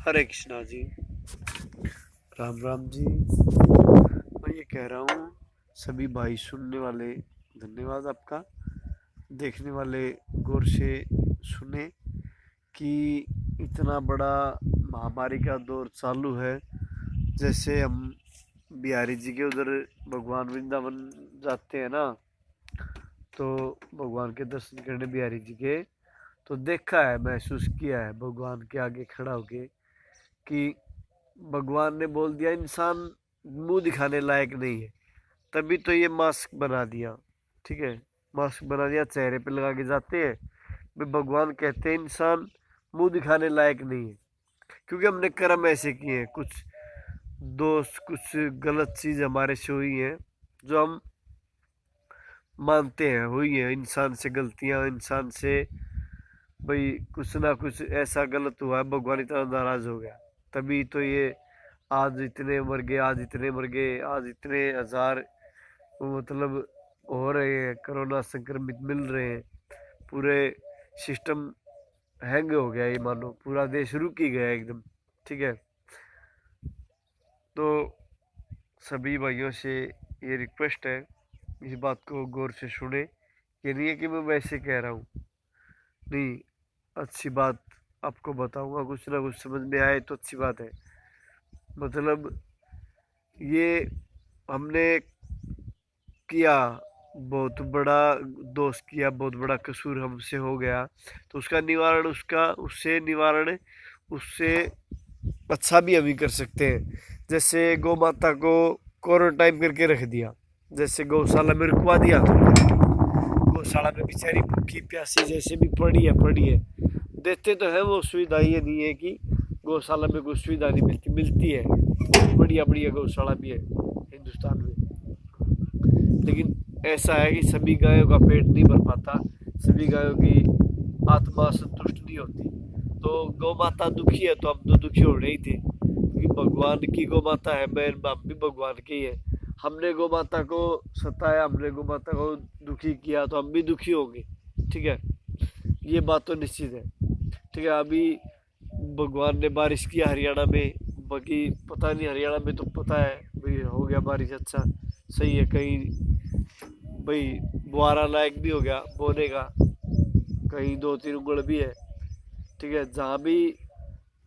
हरे कृष्णा जी। राम राम जी। मैं ये कह रहा हूँ, सभी भाई सुनने वाले धन्यवाद आपका। देखने वाले गौर से सुने कि इतना बड़ा महामारी का दौर चालू है। जैसे हम बिहारी जी के उधर भगवान वृंदावन जाते हैं ना, तो भगवान के दर्शन करने बिहारी जी के, तो देखा है, महसूस किया है भगवान के आगे खड़ा होके कि भगवान ने बोल दिया इंसान मुंह दिखाने लायक नहीं है, तभी तो ये मास्क बना दिया। ठीक है, मास्क बना दिया, चेहरे पे लगा के जाते हैं। भाई भगवान कहते हैं इंसान मुंह दिखाने लायक नहीं है, क्योंकि हमने कर्म ऐसे किए हैं, कुछ दोस्त, कुछ गलत चीज हमारे से हुई है जो हम मानते हैं हुई है। इंसान से गलतियां, इंसान से भाई कुछ ना कुछ ऐसा गलत हुआ है, भगवान इतना नाराज हो गया, तभी तो ये आज इतने मर गए, आज इतने मर गए, आज इतने हजार मतलब हो रहे हैं, कोरोना संक्रमित मिल रहे हैं। पूरे सिस्टम हैंग हो गया, ये मानो पूरा देश रुक ही गया एकदम। ठीक है, तो सभी भाइयों से ये रिक्वेस्ट है, इस बात को गौर से सुने। ये नहीं है कि मैं वैसे कह रहा हूँ, नहीं, अच्छी बात आपको बताऊंगा, कुछ ना कुछ समझ में आए तो अच्छी बात है। मतलब ये हमने किया, बहुत बड़ा दोष किया, बहुत बड़ा कसूर हमसे हो गया, तो उसका निवारण, उससे अच्छा भी हम ही कर सकते हैं। जैसे गौ माता को क्वारंटाइन करके रख दिया, जैसे गौशाला में रुकवा दिया, गौशाला में बेचारी भूखी प्यासी जैसे भी पड़ी है। देते तो है वो सुविधा, ये नहीं है कि गौशाला में कोई सुविधा नहीं मिलती है। बढ़िया बढ़िया गौशाला भी है हिंदुस्तान में, लेकिन ऐसा है कि सभी गायों का पेट नहीं भर पाता, सभी गायों की आत्मा संतुष्ट नहीं होती। तो गौ माता दुखी है तो हम तो दुखी हो रहे ही थे, क्योंकि भगवान की गौ माता है, बहन बाप भी भगवान के ही है। हमने गौ माता को सताया, हमने गौ माता को दुखी किया, तो हम भी दुखी होंगे। ठीक है, ये बात तो निश्चित है। ठीक है, अभी भगवान ने बारिश किया हरियाणा में, बाकी पता नहीं, हरियाणा में तो पता है भाई हो गया बारिश, अच्छा सही है। कहीं भाई बुआरा लायक भी हो गया बोने का, कहीं 2-3 उंगल भी है। ठीक है, जहाँ भी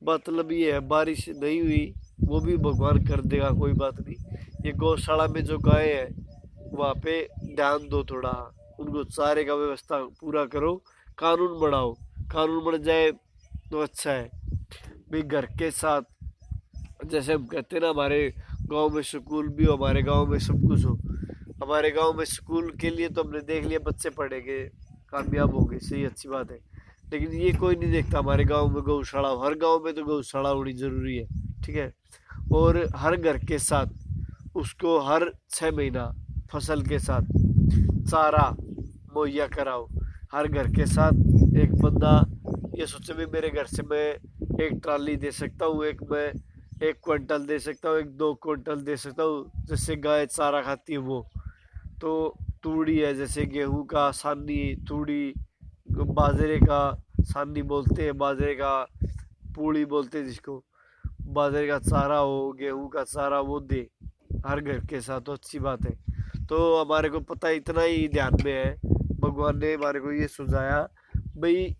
मतलब ये है बारिश नहीं हुई, वो भी भगवान कर देगा, कोई बात नहीं। ये गौशाला में जो गाय है वहाँ पे ध्यान दो थोड़ा, उनको चारे का व्यवस्था पूरा करो, कानून बढ़ाओ, कानून बढ़ जाए तो अच्छा है। भाई घर के साथ, जैसे हम कहते हैं ना, हमारे गांव में स्कूल भी हो, हमारे गांव में सब कुछ हो। हमारे गांव में स्कूल के लिए तो हमने देख लिया, बच्चे पढ़ेंगे, कामयाब होंगे, सही, अच्छी बात है। लेकिन ये कोई नहीं देखता हमारे गांव में गौशाला हो। हर गांव में तो गौशाला होनी जरूरी है। ठीक है, और हर घर के साथ उसको हर 6 महीना फसल के साथ चारा मुहैया कराओ। हर घर के साथ एक बंदा ये सोचे भी मेरे घर से मैं 1 ट्राली दे सकता हूँ, मैं 1 क्विंटल दे सकता हूँ, 2 क्विंटल दे सकता हूँ, जैसे गाय चारा खाती है वो। तो तूड़ी है, जैसे गेहूं का सानी, तूड़ी, बाजरे का सानी बोलते हैं, बाजरे का पूड़ी बोलते हैं जिसको, बाजरे का चारा हो, गेहूं का चारा, वो दे हर घर के साथ, तो अच्छी बात है। तो हमारे को पता है, इतना ही ध्यान में है, भगवान ने हमारे को ये सुझाया भाई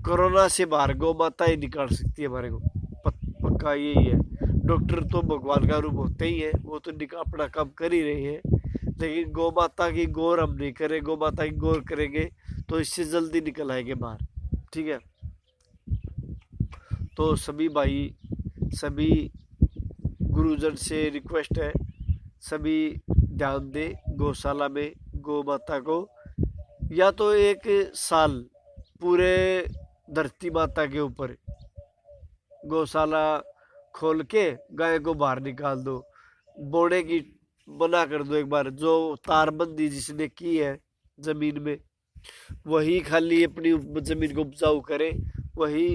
कोरोना से बाहर गौ माता ही निकाल सकती है हमारे को, पक्का यही है। डॉक्टर तो भगवान का रूप होते ही है, वो तो अपना काम कर ही रहे हैं, लेकिन गौ माता की गौर हम नहीं करें, गौ माता की गौर करेंगे तो इससे जल्दी निकल आएंगे बाहर। ठीक है, तो सभी भाई, सभी गुरुजन से रिक्वेस्ट है, सभी ध्यान दे गौशाला में गौ माता को, या तो 1 साल पूरे धरती माता के ऊपर गौशाला खोल के गाय को बाहर निकाल दो, बोने की मना कर दो एक बार। जो तारबंदी जिसने की है जमीन में, वही खाली अपनी जमीन को उपजाऊ करे, वही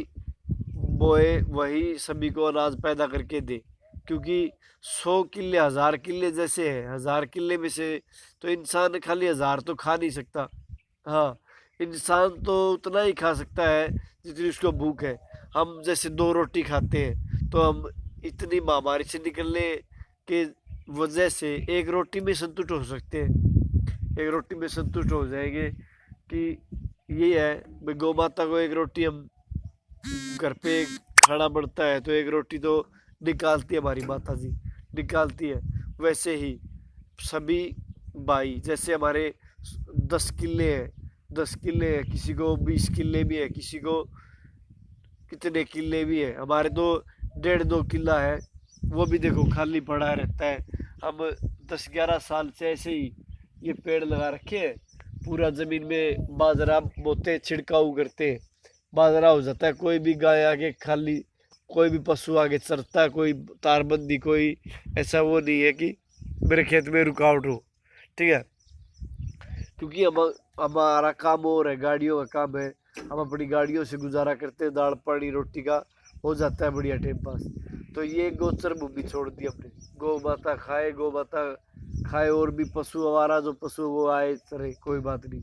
बोए, वही सभी को अनाज पैदा करके दे। क्योंकि 100 किले 1000 किले जैसे है, 1000 किले में से तो इंसान खाली 1000 तो खा नहीं सकता। हाँ, इंसान तो उतना ही खा सकता है जितनी उसको भूख है। हम जैसे 2 रोटी खाते हैं, तो हम इतनी महामारी से निकलने के वजह से एक रोटी में संतुष्ट हो सकते हैं, एक रोटी में संतुष्ट हो जाएंगे कि ये है भाई गौ माता को एक रोटी हम घर पे खाना बनता है तो एक रोटी तो निकालती है हमारी माता जी, निकालती है। वैसे ही सभी भाई, जैसे हमारे 10 किले हैं, 10 किले हैं, किसी को 20 किले भी है, किसी को कितने किले भी है, हमारे तो 1.5-2 किला है, वो भी देखो खाली पड़ा रहता है। हम 10-11 साल से ऐसे ही ये पेड़ लगा रखे हैं, पूरा जमीन में बाजरा बोते छिड़काव करते हैं, बाजरा हो जाता है। कोई भी गाय आगे खाली, कोई भी पशु आगे चरता है, कोई तारबंदी, कोई ऐसा वो नहीं है कि मेरे खेत में रुकावट हो, ठीक है। क्योंकि हम हमारा काम और है, गाड़ियों का काम है, हम अपनी गाड़ियों से गुजारा करते हैं, दाल पानी रोटी का हो जाता है बढ़िया टाइम पास। तो ये गोचर भूमि छोड़ दी हमने, गौ माता खाए, गौ माता खाए, और भी पशु हमारा जो पशु वो आए चरे, कोई बात नहीं।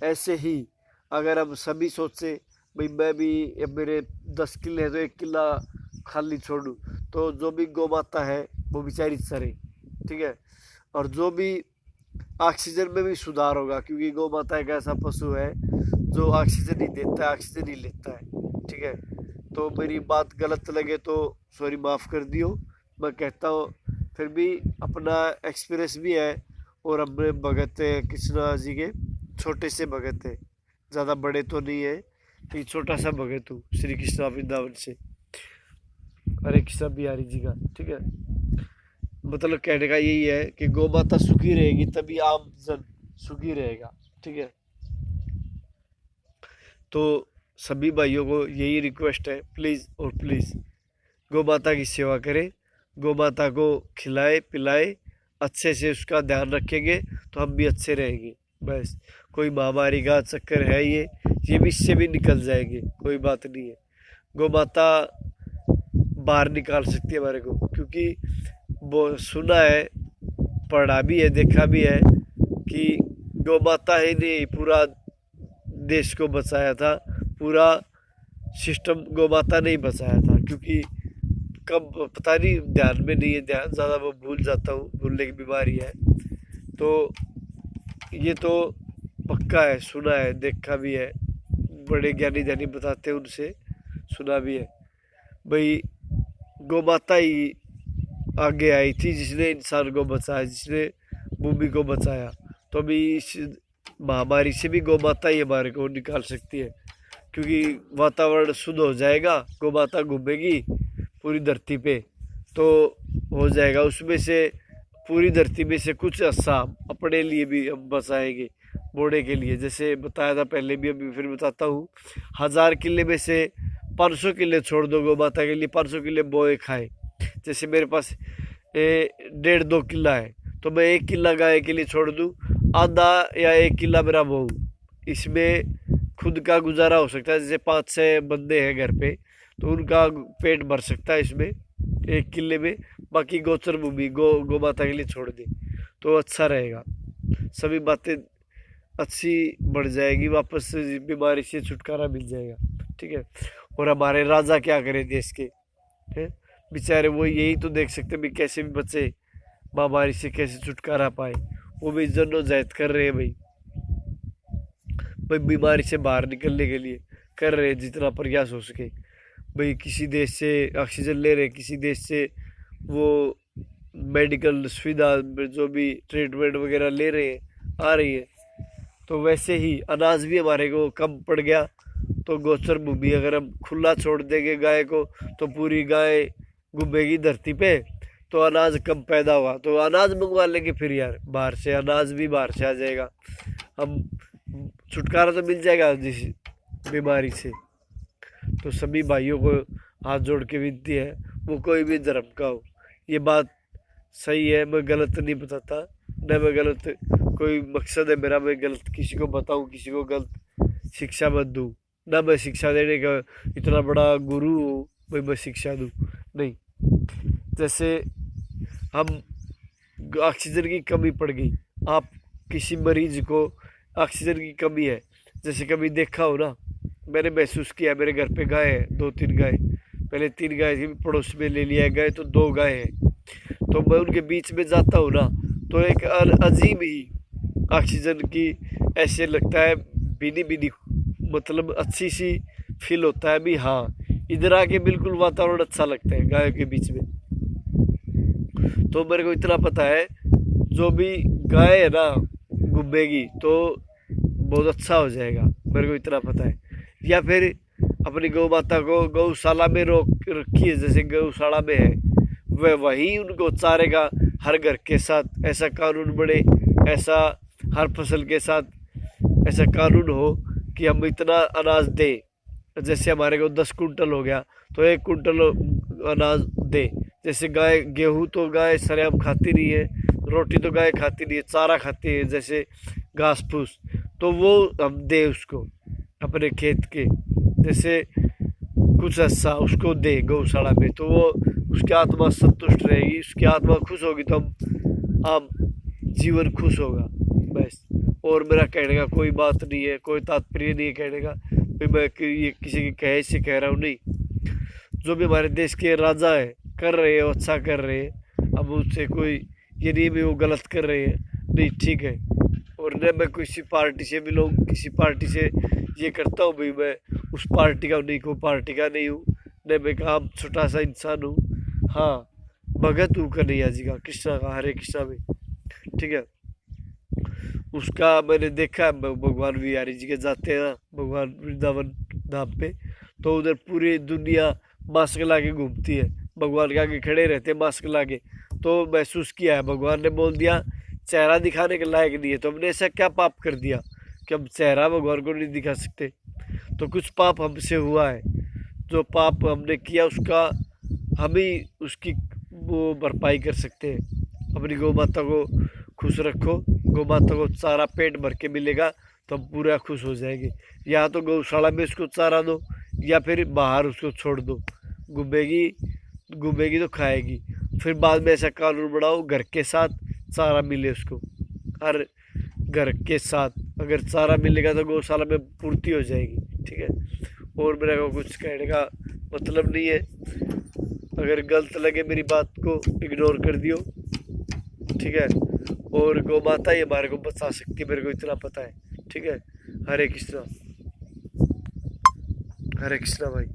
ऐसे ही अगर हम सभी सोचे भाई मैं भी, मेरे 10 किले हैं तो 1 किला खाली छोड़ूं, तो जो भी गौ माता है वो बेचारी चरे, ठीक है। और जो भी ऑक्सीजन में भी सुधार होगा, क्योंकि गौ माता एक ऐसा पशु है जो ऑक्सीजन ही देता है, ऑक्सीजन ही लेता है, ठीक है। तो मेरी बात गलत लगे तो सॉरी, माफ़ कर दियो। मैं कहता हूँ फिर भी अपना एक्सपीरियंस भी है, और हमने भगत है कृष्णा जी के, छोटे से भगत है, ज़्यादा बड़े तो नहीं है, लेकिन छोटा सा भगत हूँ श्री कृष्णा वृंदावन से, हरे कृष्णा बिहारी जी का, ठीक है। मतलब कहने का यही है कि गौ माता सुखी रहेगी तभी आम जन सुखी रहेगा, ठीक है। तो सभी भाइयों को यही रिक्वेस्ट है, प्लीज़ और प्लीज़ गौ माता की सेवा करें, गौ माता को खिलाए पिलाए, अच्छे से उसका ध्यान रखेंगे तो हम भी अच्छे रहेंगे। बस कोई महामारी का चक्कर है ये भी, इससे भी निकल जाएंगे, कोई बात नहीं है। गौ माता बाहर निकाल सकती है हमारे को, क्योंकि वो सुना है, पढ़ा भी है, देखा भी है कि गौ माता ही ने पूरा देश को बचाया था, पूरा सिस्टम गौ माता ने ही बचाया था। क्योंकि कब पता नहीं, ध्यान में नहीं है, ध्यान ज़्यादा वो भूल जाता हूँ, भूलने की बीमारी है। तो ये तो पक्का है, सुना है, देखा भी है, बड़े ज्ञानी ध्यानी बताते हैं, उनसे सुना भी है भाई गौ माता ही आगे आई थी जिसने इंसान को बचाया, जिसने भूमि को बचाया। तो अभी इस महामारी से भी गौ माता ही हमारे को निकाल सकती है, क्योंकि वातावरण शुद्ध हो जाएगा, गौ माता घूमेगी पूरी धरती पे तो हो जाएगा। उसमें से पूरी धरती में से कुछ हिस्सा अपने लिए भी हम बचाएंगे, बोने के लिए। जैसे बताया था पहले भी, अभी फिर बताता हूँ, 1000 किले में से 500 किले छोड़ दो गौ माता के लिए, 500 किले बोए खाए। जैसे मेरे पास 1.5-2 किला है, तो मैं 1 किला गाय के लिए छोड़ दूँ, आधा या 1 किला मेरा बोऊँ, इसमें खुद का गुजारा हो सकता है। जैसे 5-6 बंदे हैं घर पे, तो उनका पेट भर सकता है इसमें 1 किले में। बाकी गोचर भूमि गौ माता के लिए छोड़ दे तो अच्छा रहेगा, सभी बातें अच्छी बढ़ जाएगी, वापस से बीमारी से छुटकारा मिल जाएगा, ठीक है। और हमारे राजा क्या करें देश के, हैं बेचारे, वो यही तो देख सकते भी कैसे भी बचे, महामारी से कैसे छुटकारा पाए। वो भी जद्दोजहद कर रहे हैं भाई बीमारी से बाहर निकलने के लिए कर रहे हैं जितना प्रयास हो सके। भाई किसी देश से ऑक्सीजन ले रहे, किसी देश से वो मेडिकल सुविधा जो भी ट्रीटमेंट वगैरह ले रहे हैं, आ रही है। तो वैसे ही अनाज भी हमारे को कम पड़ गया, तो गोचर भूमि अगर हम खुला छोड़ देंगे गाय को, तो पूरी गाय घूमेगी धरती पे, तो अनाज कम पैदा हुआ, तो अनाज मंगवा लेंगे फिर यार बाहर से, अनाज भी बाहर से आ जाएगा, हम छुटकारा तो मिल जाएगा जिस बीमारी से। तो सभी भाइयों को हाथ जोड़ के विनती है, वो कोई भी धर्म का हो, ये बात सही है, मैं गलत नहीं बताता, न मैं गलत, कोई मकसद है मेरा मैं गलत किसी को बताऊं, किसी को गलत शिक्षा मत दूं, ना मैं शिक्षा देने का इतना बड़ा गुरु हूँ भाई मैं शिक्षा दूं, नहीं। जैसे हम ऑक्सीजन की कमी पड़ गई, आप किसी मरीज को ऑक्सीजन की कमी है, जैसे कभी देखा हो ना, मैंने महसूस किया, मेरे घर पे गाय है 2-3 गाय, पहले 3 गाय थी, पड़ोस में ले लिया गए तो 2 गाय हैं। तो मैं उनके बीच में जाता हूँ ना, तो एक अजीब ही ऑक्सीजन की ऐसे लगता है, बीनी बीनी, मतलब अच्छी सी फील होता है भी। हाँ, इधर आके बिल्कुल वातावरण अच्छा लगता है गायों के बीच में। तो मेरे को इतना पता है, जो भी गाय है ना घूमेगी तो बहुत अच्छा हो जाएगा, मेरे को इतना पता है। या फिर अपनी गौ माता को गौशाला में रोक रखी है, जैसे गौशाला में है, वह वही उनको चारेगा हर घर के साथ। ऐसा कानून बने, ऐसा हर फसल के साथ ऐसा कानून हो कि हम इतना अनाज दें। जैसे हमारे को 10 कुंटल हो गया तो 1 कुंटल अनाज दे। जैसे गाय, गेहूं तो गाय सरेआम खाती नहीं है, रोटी तो गाय खाती नहीं है, चारा खाती है जैसे घास फूस, तो वो हम दे उसको अपने खेत के, जैसे कुछ हिस्सा उसको दे गौशाला में, तो वो उसकी आत्मा संतुष्ट रहेगी, उसकी आत्मा खुश होगी, तो हम जीवन खुश होगा बस। और मेरा कहने का कोई बात नहीं है, कोई तात्पर्य नहीं है कहने का भी मैं ये किसी के कहे से कह रहा हूँ, नहीं। जो भी हमारे देश के राजा है कर रहे हैं, अच्छा कर रहे हैं, अब उससे कोई ये नहीं भी वो गलत कर रहे हैं, नहीं, ठीक है। और न मैं किसी पार्टी से बिलोंग, किसी पार्टी से ये करता हूँ भाई मैं उस पार्टी का नहीं, कोई पार्टी का नहीं हूँ, न मैं एक आम छोटा सा इंसान हूँ। हाँ, भगत हूँ कन्हैया जी का, कृष्णा का, हरे कृष्णा में, ठीक है। उसका मैंने देखा है, भगवान बिहारी जी के जाते हैं ना भगवान वृंदावन धाम पे, तो उधर पूरी दुनिया मास्क ला के घूमती है, भगवान के आगे खड़े रहते हैं मास्क ला के। तो महसूस किया है, भगवान ने बोल दिया चेहरा दिखाने के लायक नहीं है, तो हमने ऐसा क्या पाप कर दिया कि हम चेहरा भगवान को नहीं दिखा सकते। तो कुछ पाप हमसे हुआ है, जो पाप हमने किया उसका हम ही उसकी वो भरपाई कर सकते हैं। अपनी गौ माता को खुश रखो, गौ माता को चारा पेट भर के मिलेगा तो हम पूरा खुश हो जाएंगे। या तो गौशाला में उसको चारा दो, या फिर बाहर उसको छोड़ दो, घूमेगी घूमेगी तो खाएगी। फिर बाद में ऐसा कानून बनाओ घर के साथ चारा मिले उसको, हर घर के साथ अगर चारा मिलेगा तो गौशाला में पूर्ति हो जाएगी, ठीक है। और मेरे को कुछ कहने का मतलब नहीं है, अगर गलत लगे मेरी बात को इग्नोर कर दियो, ठीक है। और गौ माता ही हमारे को बचा सकती है, मेरे को इतना पता है, ठीक है। हरे कृष्णा, हरे कृष्णा भाई।